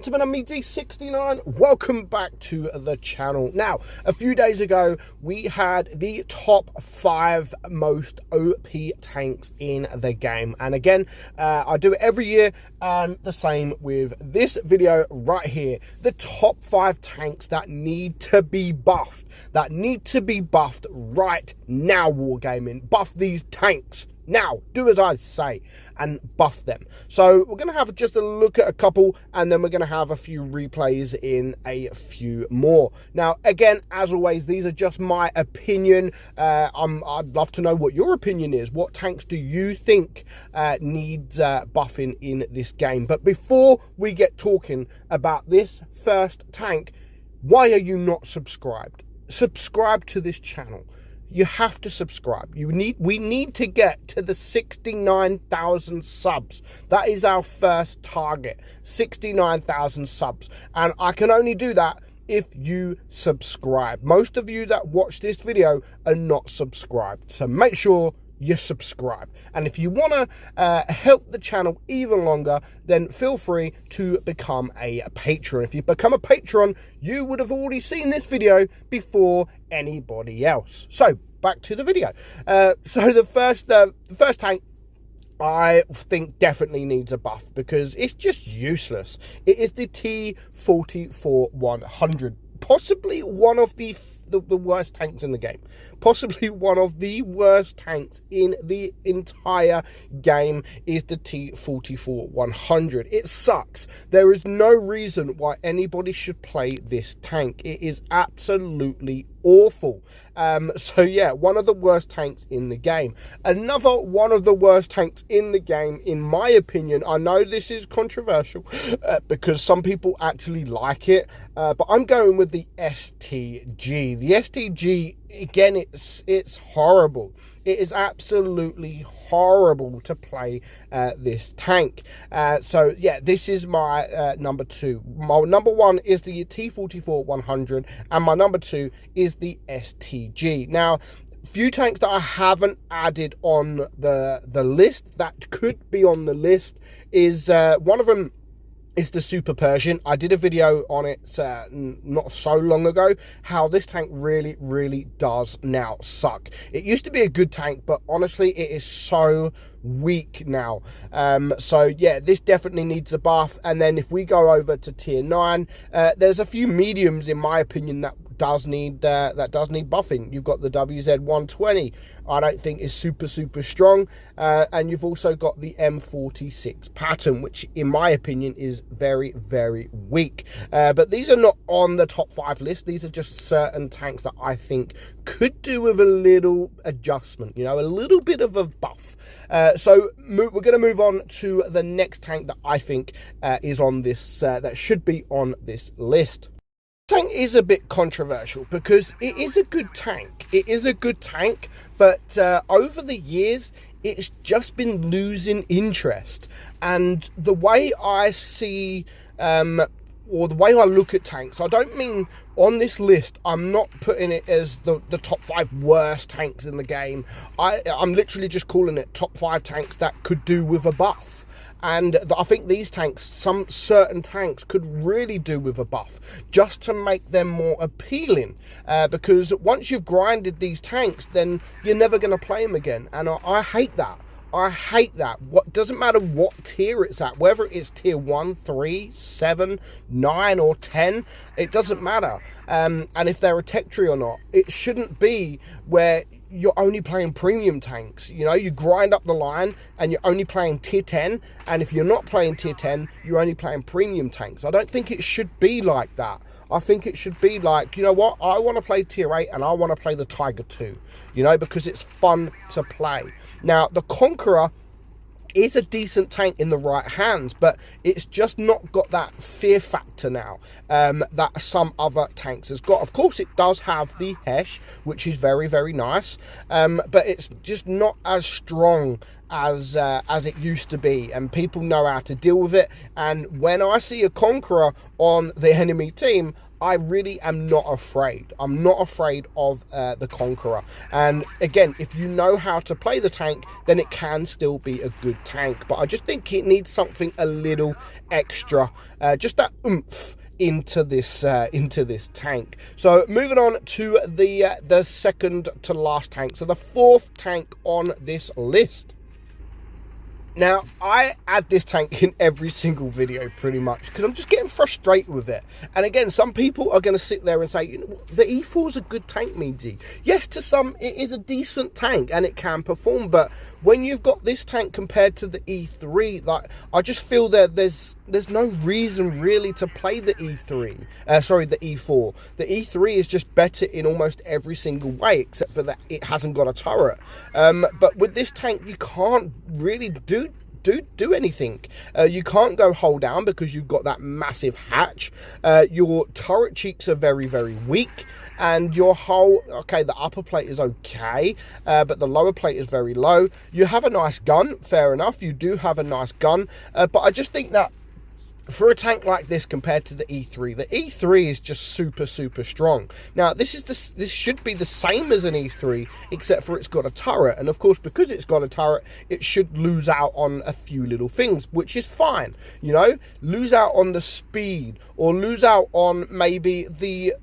gentlemen, I'm meadsyreplays. Welcome back to the channel. Now, a few days ago, we had the top 5 most OP tanks in the game. And again, I do it every year, and the same with this video right here. The top 5 tanks that need to be buffed. That need to be buffed right now, Wargaming. Buff these tanks. Now, do as I say and buff them. So we're going to have just a look at a couple, and then we're going to have a few replays in a few more. Now, again, as always, these are just my opinion. I'd love to know what your opinion is. What tanks do you think needs buffing in this game? But before we get talking about this first tank, why are you not subscribed? Subscribe to this channel. You have to subscribe. We need to get to the 69,000 subs. That is our first target, 69,000 subs. And I can only do that if you subscribe. Most of you that watch this video are not subscribed. So make sure you subscribe. And if you want to help the channel even longer, then feel free to become a patron. If you become a patron, you would have already seen this video before anybody else. So back to the video. So the first tank I think definitely needs a buff because it's just useless. It is the T-44-100. Possibly one of the worst tanks in the game. Possibly one of the worst tanks in the entire game is the T-44-100. It sucks. There is no reason why anybody should play this tank. It is absolutely awful. So yeah, one of the worst tanks in the game. Another one of the worst tanks in the game, in my opinion. I know this is controversial because some people actually like it, but I'm going with the STG. The STG, again, it's horrible. It is absolutely horrible to play this tank. So yeah, this is my number 2. My number 1 is the T-44-100, and my number 2 is the STG. Now, few tanks that I haven't added on the list that could be on the list is one of them is the Super Persian. I did a video on it not so long ago, how this tank really does now suck. It used to be a good tank, but honestly, it is so weak now. So yeah, this definitely needs a buff. And then if we go over to tier 9, there's a few mediums, in my opinion, that does need buffing. You've got the WZ-120. I don't think is super strong, and you've also got the M46 pattern, which in my opinion is very weak. But these are not on the top 5 list. These are just certain tanks that I think could do with a little adjustment, you know, a little bit of a buff. So we're going to move on to the next tank that I think is on this, that should be on this list. Tank is a bit controversial because it is a good tank. It is a good tank, but over the years, it's just been losing interest. And the way I see, or the way I look at tanks, I don't mean on this list, I'm not putting it as the top 5 worst tanks in the game. I'm literally just calling it top 5 tanks that could do with a buff. And I think these tanks, some certain tanks, could really do with a buff just to make them more appealing. Because once you've grinded these tanks, then you're never going to play them again. And I hate that. I hate that. What doesn't matter what tier it's at, whether it's tier 1, 3, 7, 9 or 10, it doesn't matter. And if they're a tech tree or not, it shouldn't be where you're only playing premium tanks. You know, you grind up the line and you're only playing tier 10, and if you're not playing tier 10, you're only playing premium tanks. I don't think it should be like that. I think it should be like, you know what, I want to play tier 8 and I want to play the Tiger 2, you know, because it's fun to play. Now, the Conqueror is a decent tank in the right hands, but it's just not got that fear factor now that some other tanks has got. Of course, it does have the Hesh, which is very nice, but it's just not as strong as it used to be, and people know how to deal with it. And when I see a Conqueror on the enemy team, I really am not afraid. I'm not afraid of the Conqueror. And again, if you know how to play the tank, then it can still be a good tank. But I just think it needs something a little extra, just that oomph into this tank. So moving on to the second to last tank, so the fourth tank on this list. Now, I add this tank in every single video pretty much because I'm just getting frustrated with it. And again, some people are going to sit there and say, you know, the E4 is a good tank, Meadsy. Yes, to some, it is a decent tank and it can perform. But when you've got this tank compared to the E3, like, I just feel that there's no reason really to play the E4. The E3 is just better in almost every single way, except for that it hasn't got a turret. But with this tank, you can't really do anything. You can't go hull down because you've got that massive hatch. Your turret cheeks are very, very weak. And your hull, okay, the upper plate is okay, but the lower plate is very low. You have a nice gun, fair enough. You do have a nice gun, but I just think that for a tank like this compared to the E3 is just super, super strong. Now, this should be the same as an E3, except for it's got a turret. And of course, because it's got a turret, it should lose out on a few little things, which is fine. You know, lose out on the speed or lose out on maybe the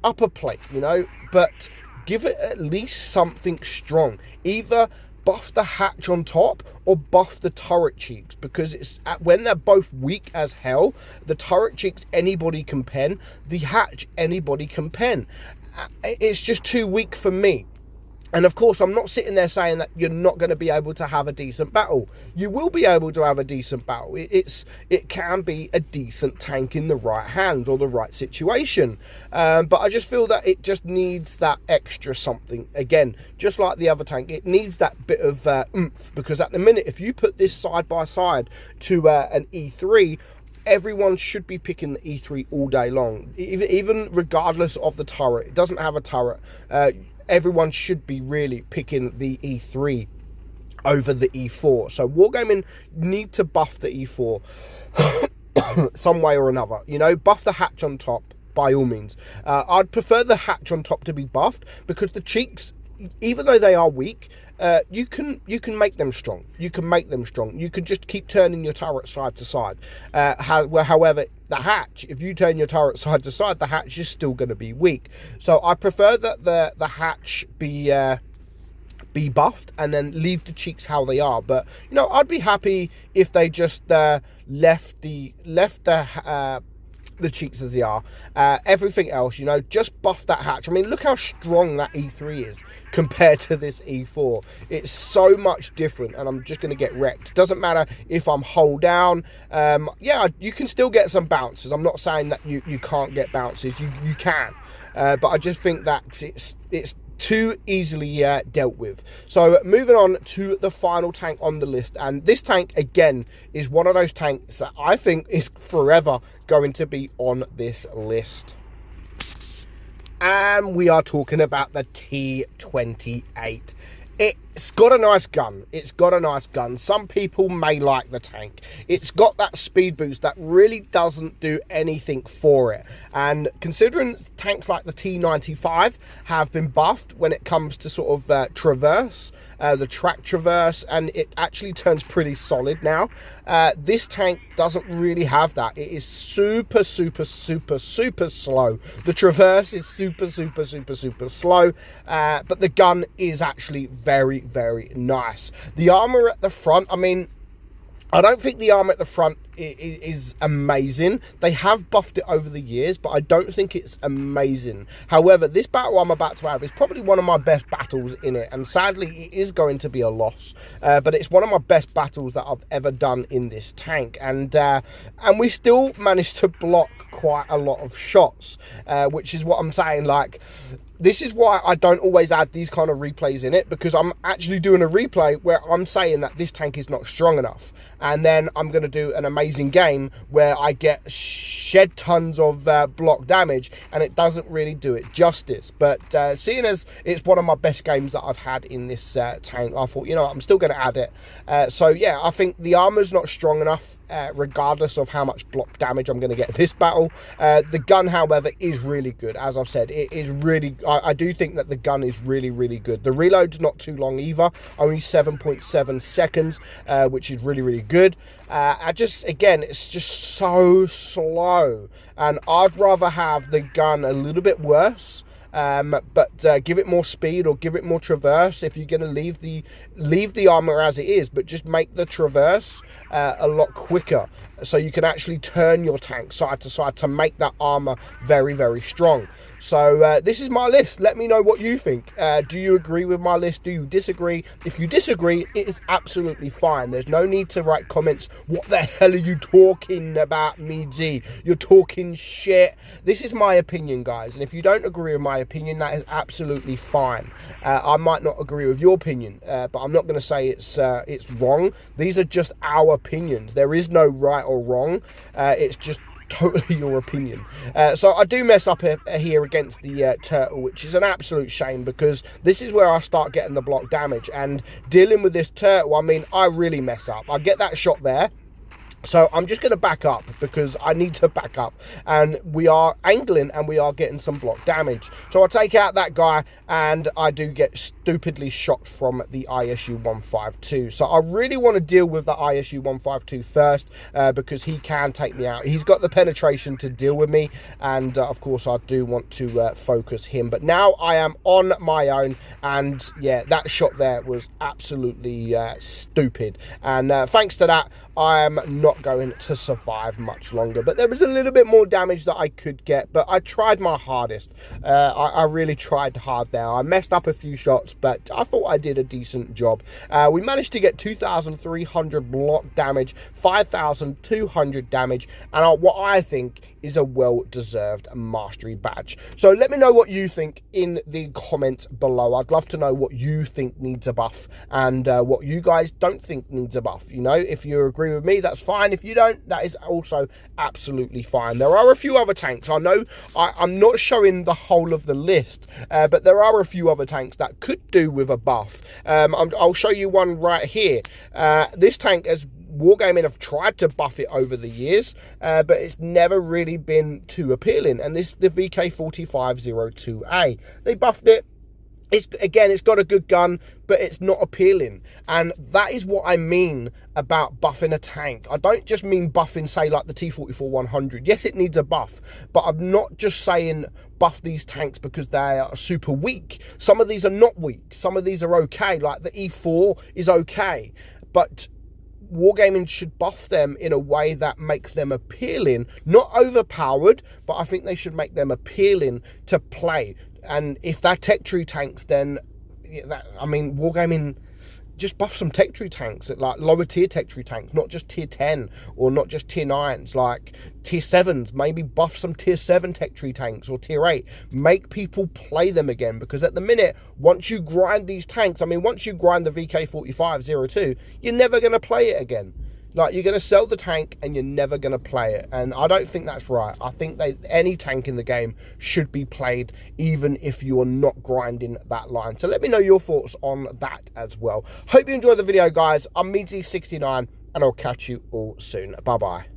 upper plate, you know, but give it at least something strong. Either buff the hatch on top or buff the turret cheeks, because it's when they're both weak as hell, the turret cheeks anybody can pen, the hatch anybody can pen. It's just too weak for me. And of course, I'm not sitting there saying that you're not going to be able to have a decent battle. You will be able to have a decent battle. It can be a decent tank in the right hands or the right situation. But I just feel that it just needs that extra something. Again, just like the other tank, it needs that bit of oomph. Because at the minute, if you put this side by side to an E3, everyone should be picking the E3 all day long. Even regardless of the turret. It doesn't have a turret. Everyone should be really picking the E3 over the E4. So Wargaming need to buff the E4 some way or another. You know, buff the hatch on top by all means. I'd prefer the hatch on top to be buffed because the cheeks, even though they are weak, you can make them strong. You can make them strong. You can just keep turning your turret side to side. However, the hatch, if you turn your turret side to side, the hatch is still going to be weak. So I prefer that the hatch be buffed and then leave the cheeks how they are. But you know, I'd be happy if they just left the cheeks as they are. Everything else, you know, just buff that hatch. I mean, look how strong that E3 is compared to this E4. It's so much different, and I'm just going to get wrecked. Doesn't matter if I'm hull down. Yeah, you can still get some bounces. I'm not saying that you can't get bounces. You can, but I just think that it's too easily dealt with. So moving on to the final tank on the list, and this tank again is one of those tanks that I think is forever going to be on this list. And we are talking about the T28. It's got a nice gun. It's got a nice gun. Some people may like the tank. It's got that speed boost that really doesn't do anything for it. And considering tanks like the T95 have been buffed when it comes to sort of traverse, the track traverse, and it actually turns pretty solid now. This tank doesn't really have that. It is super, super, super, super slow. The traverse is super, super, super, super slow, but the gun is actually very, very nice. The armor at the front, I mean, I don't think the armor at the front is amazing. They have buffed it over the years, but I don't think it's amazing. However, this battle I'm about to have is probably one of my best battles in it, and sadly it is going to be a loss, but it's one of my best battles that I've ever done in this tank, and we still managed to block quite a lot of shots, which is what I'm saying. Like, this is why I don't always add these kind of replays in it, because I'm actually doing a replay where I'm saying that this tank is not strong enough, and then I'm going to do an amazing game where I get shed tons of block damage, and it doesn't really do it justice. But seeing as it's one of my best games that I've had in this tank, I thought, you know what, I'm still going to add it. So yeah, I think the armor's not strong enough. regardless of how much block damage I'm going to get this battle. The gun, however, is really good. As I've said, it is really, I do think that the gun is really, really good. The reload's not too long either, only 7.7 seconds, which is really, really good. Again, it's just so slow, and I'd rather have the gun a little bit worse, but give it more speed or give it more traverse if you're going to leave the armor as it is, but just make the traverse a lot quicker, so you can actually turn your tank side to side to make that armor very, very strong. So this is my list. Let me know what you think. Do you agree with my list? Do you disagree? If you disagree, it is absolutely fine. There's no need to write comments. What the hell are you talking about, Meadsy? You're talking shit. This is my opinion, guys. And if you don't agree with my opinion, that is absolutely fine. I might not agree with your opinion, but I'm not going to say it's wrong. These are just our opinions. There is no right or wrong. It's just totally your opinion. So I do mess up here against the turtle, which is an absolute shame, because this is where I start getting the block damage, and dealing with this turtle, I mean, I really mess up. I get that shot there, so I'm just going to back up, because I need to back up, and we are angling and we are getting some block damage. So I take out that guy, and I do get stupidly shot from the ISU 152. So I really want to deal with the ISU 152 first, because he can take me out. He's got the penetration to deal with me, and of course I do want to focus him. But now I am on my own, and yeah, that shot there was absolutely stupid, and thanks to that, I am not going to survive much longer. But there was a little bit more damage that I could get, but I tried my hardest. I really tried hard there. I messed up a few shots, but I thought I did a decent job. We managed to get 2,300 block damage, 5,200 damage, and what I think is a well-deserved mastery badge. So let me know what you think in the comments below. I'd love to know what you think needs a buff, and what you guys don't think needs a buff. You know, if you agree with me, that's fine. If you don't, that is also absolutely fine. There are a few other tanks. I know I'm not showing the whole of the list, but there are a few other tanks that could do with a buff. I'll show you one right here. This tank has Wargaming have tried to buff it over the years, but it's never really been too appealing, and this is the VK4502A. They buffed it. It's got a good gun, but it's not appealing. And that is what I mean about buffing a tank. I don't just mean buffing, say, like the T44-100. Yes, it needs a buff, but I'm not just saying buff these tanks because they are super weak. Some of these are not weak. Some of these are okay, like the E4 is okay. But Wargaming should buff them in a way that makes them appealing. Not overpowered, but I think they should make them appealing to play. And if they're tech tree tanks, then I mean, Wargaming, just buff some tech tree tanks, like lower tier tech tree tanks, not just tier 10 or not just tier 9s, like tier 7s. Maybe buff some tier 7 tech tree tanks or tier 8. Make people play them again, because at the minute, once you grind these tanks, I mean, once you grind the VK4502, you're never going to play it again. Like, you're going to sell the tank and you're never going to play it. And I don't think that's right. I think any tank in the game should be played, even if you're not grinding that line. So let me know your thoughts on that as well. Hope you enjoyed the video, guys. I'm meadsy69, and I'll catch you all soon. Bye-bye.